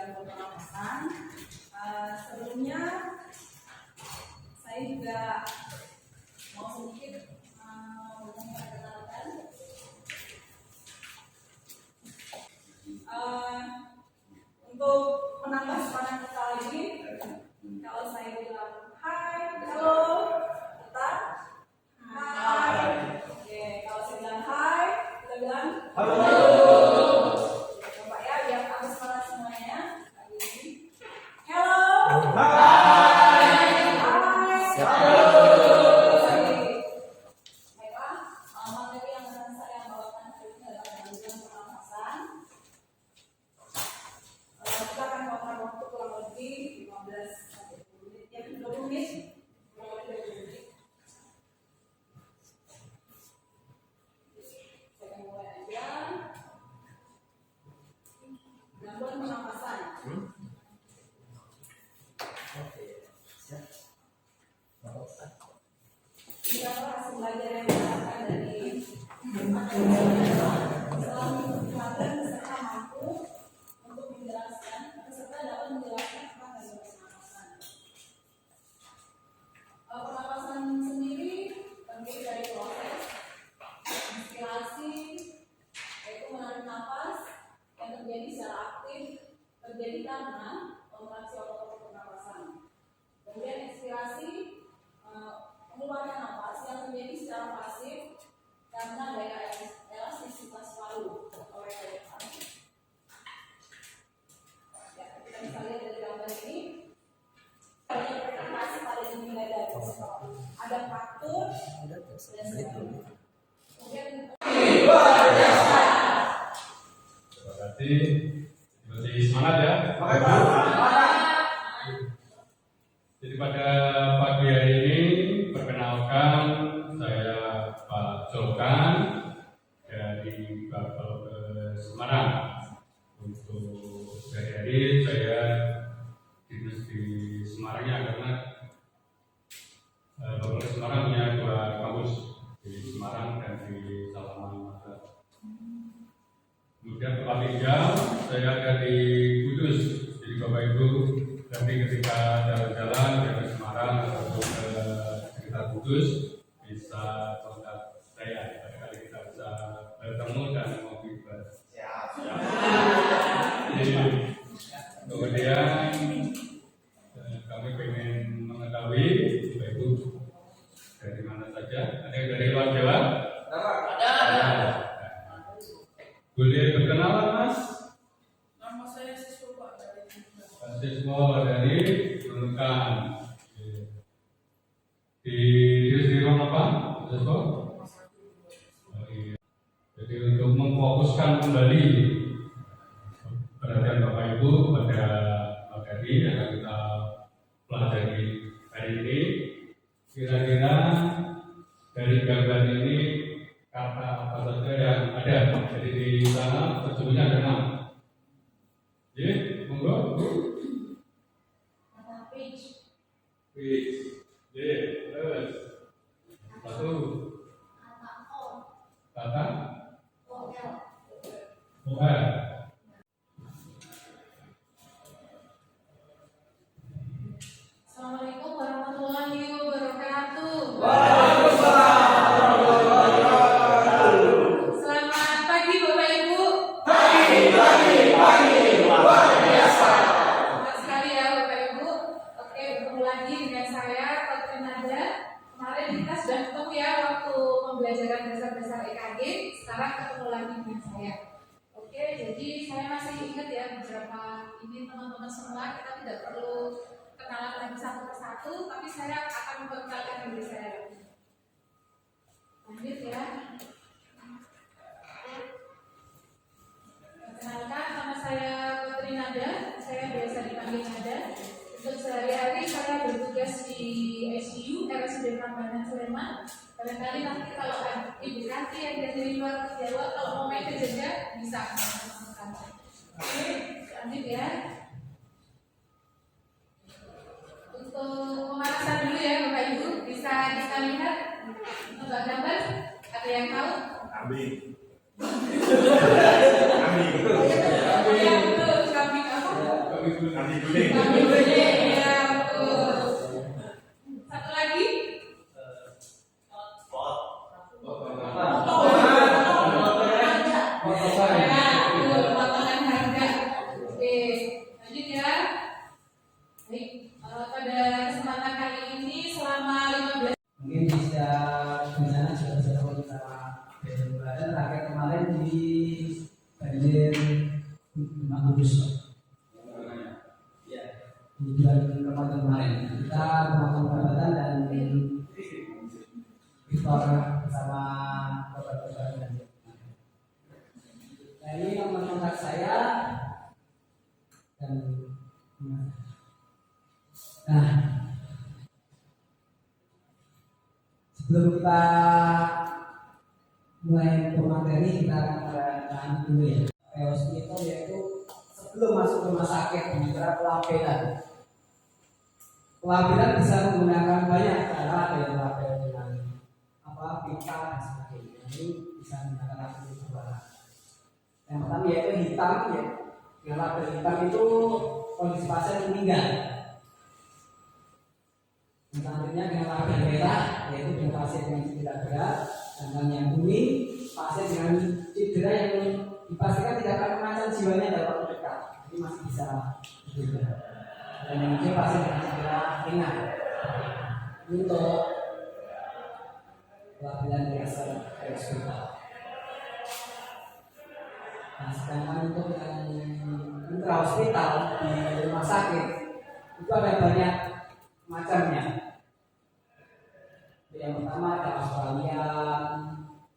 gangguan pernapasan. Sebelumnya saya juga mau sedikit memperkenalkan untuk menambah semangat kita lagi. Kalau saya bilang hai, halo, tetap hai. Oke, kalau saya bilang hai, kita bilang halo. Coba ya, biar tambah semangat semuanya. Lagi ini. Hello. Hai. Baiklah, materi yang akan saya bawakan hari ini adalah gangguan pernapasan. Kita akan memakan waktu kurang lebih 15 sampai 20 menit. Ya, 20 menit. Kurang lebih 20 menit. Saya akan mulai aja. Gangguan pernapasan. Kita hasil belajar yang didapatkan dari setelah mengikuti materi, peserta mampu untuk menjelaskan, peserta dapat menjelaskan tentang gangguan pernapasan. Pernapasan sendiri terdiri dari proses inspirasi, yaitu menarik nafas yang terjadi secara aktif, terjadi karena kontraksi otot pernapasan. Kemudian ekspirasi, mengeluarkan nafas yang terjadi secara pasif karena daya elastisitas paru atau refleks. Ya, kita bisa lihat dari gambar ini. Ada pernapasan pada dinding dada. Ada faktur dan sebagainya. Kemudian terima kasih. Masih semangat ya. Jadi pada pagi hari ini perkenalkan, saya Pak Jokan dari Bapelkes Semarang. Untuk sehari-hari saya dinas di Semarang ya, karena Bapelkes Semarang punya 2 kampus di Semarang dan di Salaman. Kemudian tempat tinggal saya dari Kudus. Jadi Bapak Ibu nanti ketika jalan-jalan dari Semarang atau ke sekitar Kudus bisa kontak saya. Barangkali kita bisa bertemu dan ngopi bareng. Kemudian kami ingin mengetahui Bapak Ibu dari mana saja. Ada yang dari luar Jawa? Ada. Boleh berkenalan, Mas? Nama saya Siswa Pak dari Siswa dari Nunukan. Di Dinas apa? Siswa? Jadi untuk memfokuskan kembali perhatian Bapak Ibu pada materi yang akan kita pelajari hari ini, kira-kira dari gambar ini kata apa saja yang ada. Jadi di sana sesungguhnya ada 6. Jadi, monggo Bu. kata page, Terus satu kata on, kata hotel. OR. Assalamualaikum warahmatullahi wabarakatuh. Selamat pagi Bapak Ibu. Selamat sekali ya Bapak Ibu. Oke, bertemu lagi dengan saya Putri Nada. Kemarin kita sudah ketemu ya waktu pembelajaran dasar-dasar EKG. Sekarang ketemu lagi dengan saya. Oke, jadi saya masih ingat ya beberapa ini teman-teman semua. Kita tidak perlu kenalan lagi satu persatu, tapi saya akan memperkenalkan diri saya lagi. Lanjut ya. Perkenalkan, nama saya Putri Nada. Saya biasa dipanggil Nada. Untuk sehari-hari saya bertugas di ICU RSUD Prambanan Sleman. Barangkali nanti kalau ada Ibu Ranti yang dari luar Jawa, kalau mau main ke Jogja bisa. Oke, lanjut ya. Untuk pemanasan dulu ya Bapak Ibu, bisa kita lihat untuk gambar. Ada yang tahu? Kambing. Ya betul, kambing apa? Nanti kuning. Ya, betul. Satu lagi. Potongan harga. Oke, lanjut ya. Baik, pada kesempatan kali ini selama 15 mungkin bisa di sana sudah bisa tahu kita dan terakhir kemarin di banjir Kudus ya di bulan Ramadan kemarin kita melakukan perabatan dan iftar bersama korban-korban banjir. Nah ini nomor kontak saya dan nah sebelum kita mulai materi kita akan merayakan dulu ya. EOS itu yaitu sebelum masuk rumah sakit bicara pelabelan. Pelabelan bisa menggunakan banyak cara, ada yang label dengan pita dan sebagainya. Ini bisa menggunakan label dua. Yang pertama yaitu hitam ya. Dengan label hitam itu kondisi pasien meninggal. Selanjutnya dengan label merah yaitu dengan pasien yang tidak berat, dan yang kuning pasien dengan cedera yang dipastikan tidak akan mengancam jiwanya dalam waktu dekat, jadi masih bisa hidup. Dan yang hijau pasien dengan cedera ringan. Untuk pelabelan biasa dari hospital. Nah, sedangkan untuk yang intra hospital di rumah sakit itu ada banyak macamnya. Yang pertama ada Australia,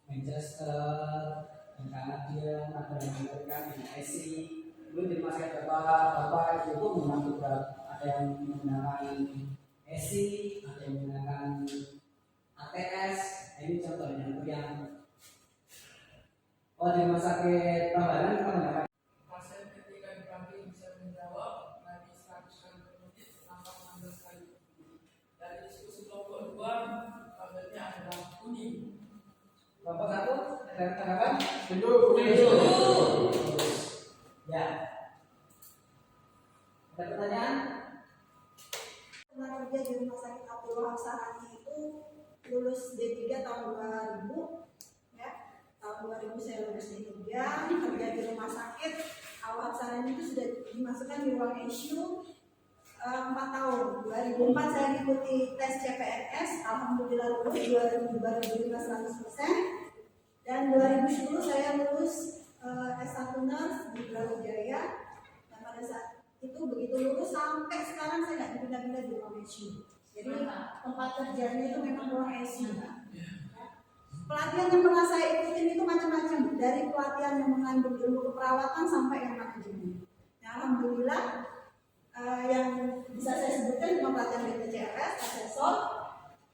Manchester, yang Kanada, ada yang Amerika, yang Asia. Kemudian di rumah sakit bapak itu menggunakan ada yang menggunakan Asia, ada yang menggunakan ATS. Ini contohnya untuk yang di rumah sakit Tabanan kita menggunakan Pasien ketika dipanggil bisa menjawab lagi 100 kali per menit sampai 16 kali. Dari diskusi kelompok 2, labelnya adalah kuning. kelompok 1 ada tanggapan? Setuju. Ya. Ada pertanyaan? Pernah kerja di rumah sakit Abdul Wahab Sarani itu lulus D3 tahun 2000 ya. Tahun 2000 saya lulus D3, kerja di rumah sakit Al Wahab Sarani itu sudah dimasukkan di ruang ICU 4 tahun. 2004 saya ikuti tes CPNS, alhamdulillah lulus 2015 100%. Dan 2010 saya lulus S1 Nurse di Brawijaya. Dan pada saat itu begitu lulus sampai sekarang saya nggak dipindah-pindah di ruang ICU. Jadi tempat kerjanya itu memang ruang ICU. Pelatihan yang pernah saya ikutin itu macam-macam, dari pelatihan yang mengandung ilmu keperawatan sampai yang manajemen. Nah, alhamdulillah yang bisa saya sebutkan cuma pelatihan BPJS, asesor,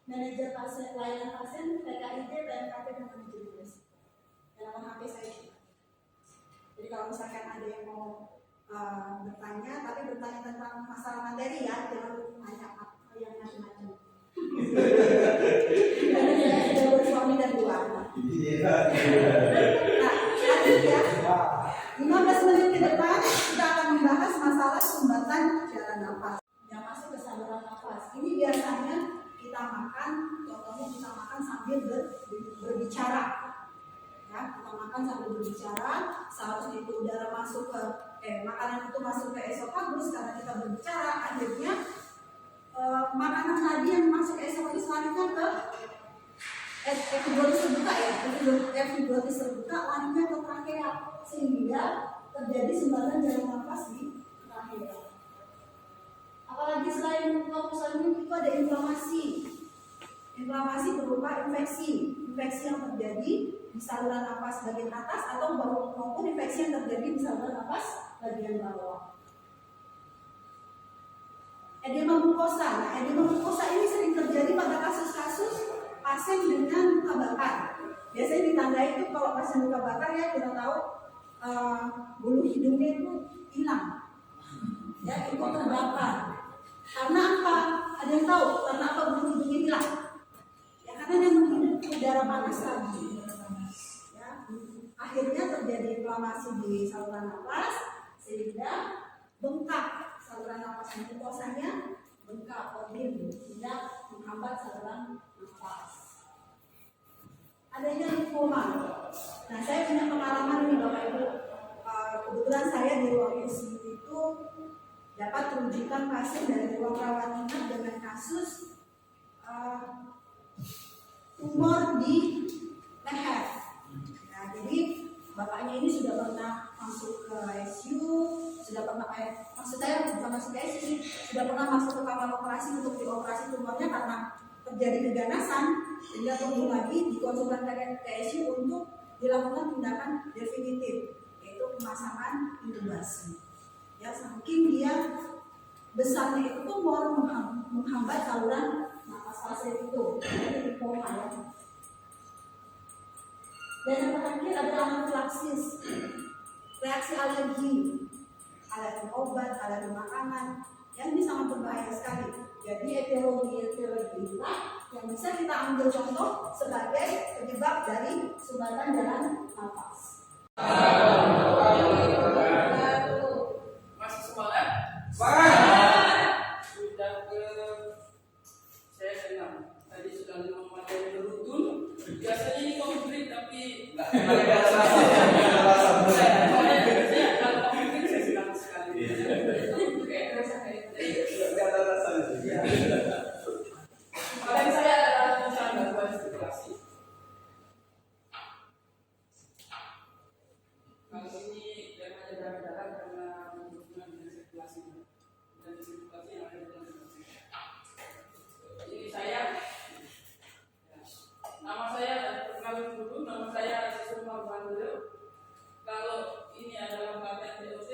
manajer pasien, pelayanan pasien, PKID, PNKP, dan manajemen risiko. Dan nama HP saya juga. Jadi kalau misalkan ada yang mau bertanya, tapi bertanya tentang masalah materi ya, jangan tanya apa yang macam-macam. Karena saya sudah bersuami dan dua anak. Nah, lanjut ya. 15 menit ke depan kita akan membahas masalah sumbatan jalan nafas yang masuk ke saluran nafas. Ini biasanya kita makan, contohnya kita makan sambil berbicara. Ya, kita makan sambil berbicara, seharusnya itu udara masuk ke makanan itu masuk ke esofagus karena kita berbicara, akhirnya makanan tadi yang masuk ke esofagus larinya ke epiglottis terbuka ya, epiglottis terbuka larinya ke trakea sehingga terjadi sumbatan jalan nafas di trakea. Apalagi selain fokusannya itu ada inflamasi. Inflamasi berupa infeksi yang terjadi di saluran nafas bagian atas atau maupun infeksi yang terjadi di saluran nafas bagian bawah. Edema mukosa. Nah, edema mukosa ini sering terjadi pada kasus-kasus pasien dengan luka bakar. Biasanya ditandai itu kalau pasien luka bakar ya kita tahu bulu hidungnya itu hilang, ya itu terbakar. Karena apa? Ada yang tahu? Karena apa bulu hidungnya hilang? Ya karena dia menghirup udara panas tadi. Ya, akhirnya terjadi inflamasi di saluran nafas sehingga bengkak. saya punya pengalaman nih Bapak Ibu. Kebetulan saya di ruang ICU itu dapat merujukan pasien dari ruang rawat inap dengan kasus tumor di leher. Nah, jadi bapaknya ini sudah pernah masuk ke ICU, sudah pernah maksud saya bukan masuk ke ICU, sudah pernah masuk ke kamar operasi untuk dioperasi tumornya karena terjadi keganasan, sehingga perlu lagi dikonsultasikan ke ICU untuk dilakukan tindakan definitif, yaitu pemasangan intubasi. Ya, saking dia besarnya itu tumor menghambat saluran nafas pasien itu, jadi koma ya. Dan yang terakhir adalah anafilaksis, reaksi alergi obat, alergi makanan, yang ini sangat berbahaya sekali. Jadi etiologi inilah yang bisa kita ambil contoh sebagai penyebab dari sumbatan jalan nafas. Masih semangat? Sudah ke saya senang. Tadi sudah 5 materi beruntun. Biasanya ini konflik tapi enggak. Saya senang sekali. Dan saya adalah perusahaan gangguan sirkulasi. Kalau ini temanya berat-berat karena hubungan dengan sirkulasi dan sirkulasi yang ada dalam tubuh. Ini saya, nama saya perkenalkan dulu, nama saya Siswa Marwanto. Kalau ini adalah pelatihan TOC,